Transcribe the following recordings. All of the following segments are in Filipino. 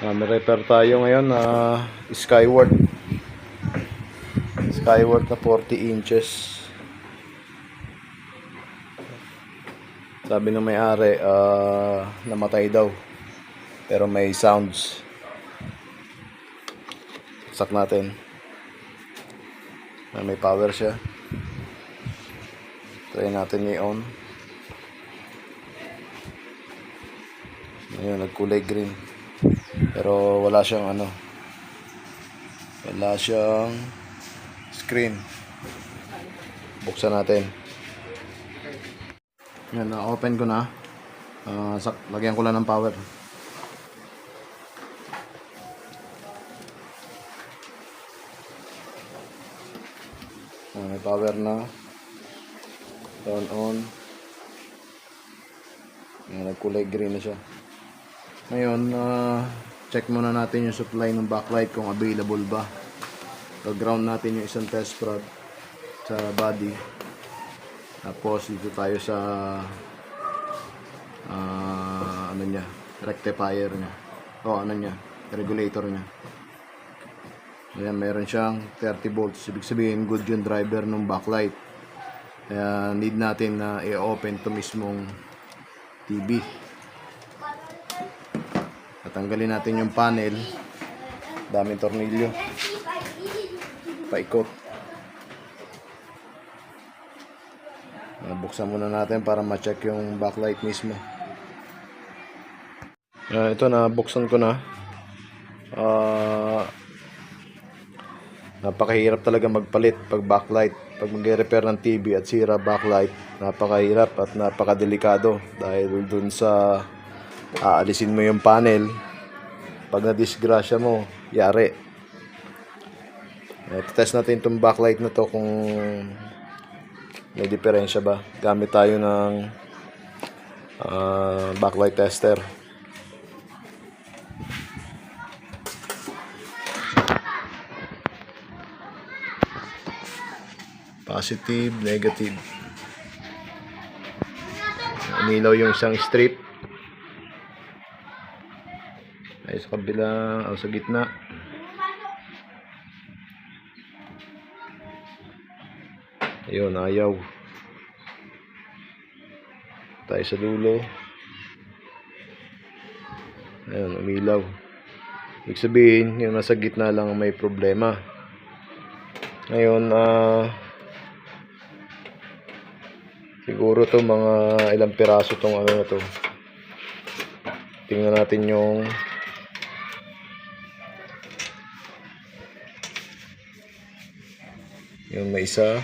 May repair tayo ngayon na Skyward na 40 inches. Sabi ng may-ari, namatay daw. Pero may sounds. Sak natin. May power siya. Try natin i-on. Ayun, nagkulay green. Pero wala siyang wala siyang screen. Buksan natin. Yan, na-open ko na. Lagyan ko lang ng power. May power na. Turn on. Yan, nagkulay green na siya. Ngayon, check muna natin yung supply ng backlight kung available ba. Ground natin yung isang test rod sa body. Tapos dito tayo sa rectifier niya. Regulator niya. Ayan, meron siyang 30 volts. Ibig sabihin, good yung driver ng backlight. Kaya need natin na i-open to mismong TV. Tatanggalin natin yung panel. Daming tornilyo. Paikot. Buksan muna natin para ma-check yung backlight mismo. Ito na, buksan ko na. Napakahirap talaga magpalit pag backlight. Pag mag-repair ng TV at sira backlight, napakahirap at napakadelikado. Dahil dun sa aalisin mo yung panel, pag na-disgrasya mo, yari. Test natin itong backlight na to kung may diferensya ba. Gamit tayo ng backlight tester. Positive, negative. Umilaw yung isang strip. Ay sa kabila, o sa gitna. Ayun, ayaw. Tayo sa dulo. Ayun, umilaw. Ibig sabihin, yung nasa gitna lang may problema. Ngayon, siguro to mga ilang piraso tong na to. Tingnan natin yung may isa.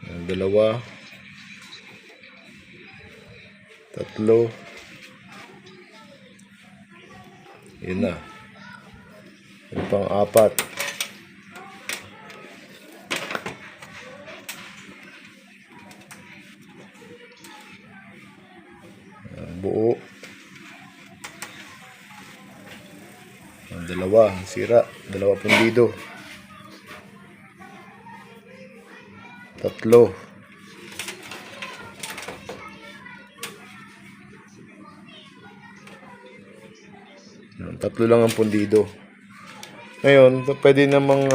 Yung dalawa. Tatlo. Yun na. Yung pang-apat. Buo. Ang dalawa, sira. Dalawa pundido. Tatlo. Tatlo lang ang pundido. Ngayon, pwede namang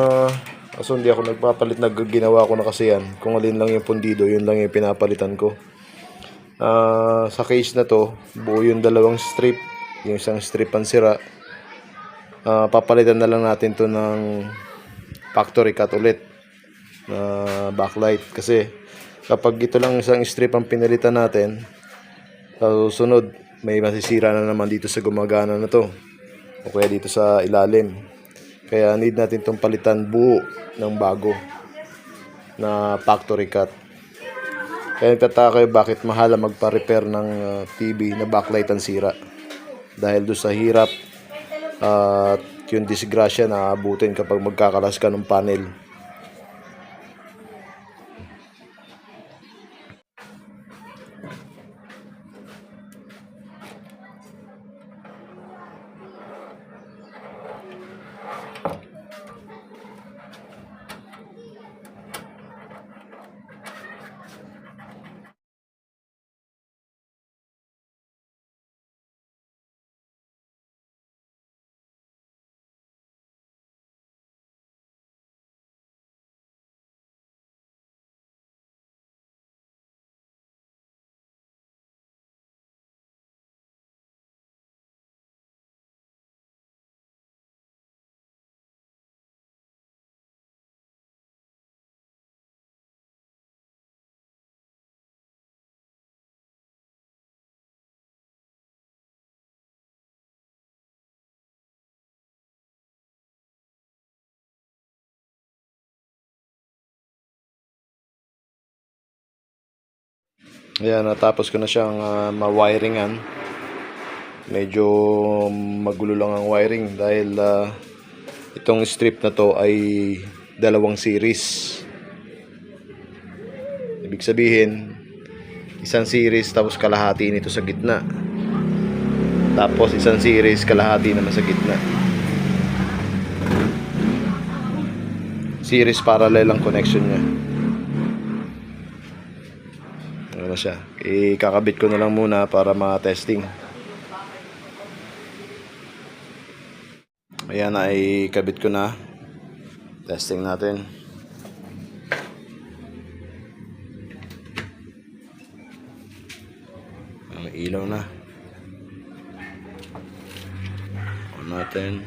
kaso hindi ako nagpapalit, ginawa ko na kasi yan. Kung alin lang yung pundido, yun lang yung pinapalitan ko. Sa case na to, buo yung dalawang strip. Yung isang strip ang sira. Papalitan na lang natin to ng factory cut ulit na backlight. Kasi kapag ito lang isang strip ang pinalitan natin, sa susunod may masisira na naman dito sa gumagana na to, o kaya dito sa ilalim. Kaya need natin itong palitan buo ng bago na factory cut. Kaya nagtataka kayo bakit mahal magpa-repair ng TV na backlight ang sira. Dahil doon sa hirap at yung disgrasya na aabutin kapag magkakalas ka ng panel. Ayan, natapos ko na siyang ma-wiringan. Medyo magulo lang ang wiring dahil itong strip na to ay dalawang series. Ibig sabihin, isang series tapos kalahati nito sa gitna. Tapos isang series kalahati naman sa gitna. Series parallel ang connection niya. Ano na siya? Ikakabit ko na lang muna para ma-testing. Ayan na, ikabit ko na. Testing natin. May ilaw na. On natin.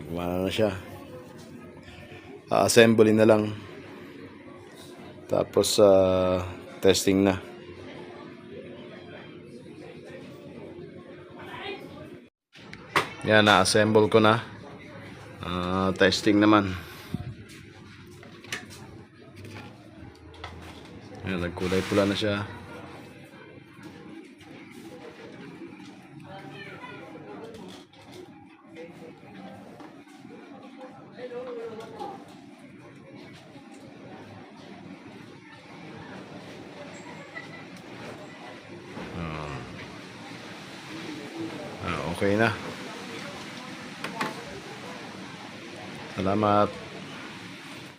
Gumana na siya. Assembly na lang. Tapos testing na. Yan, na-assemble ko na. Testing naman. Yan, nagkulay pula na siya. Okay na. Salamat.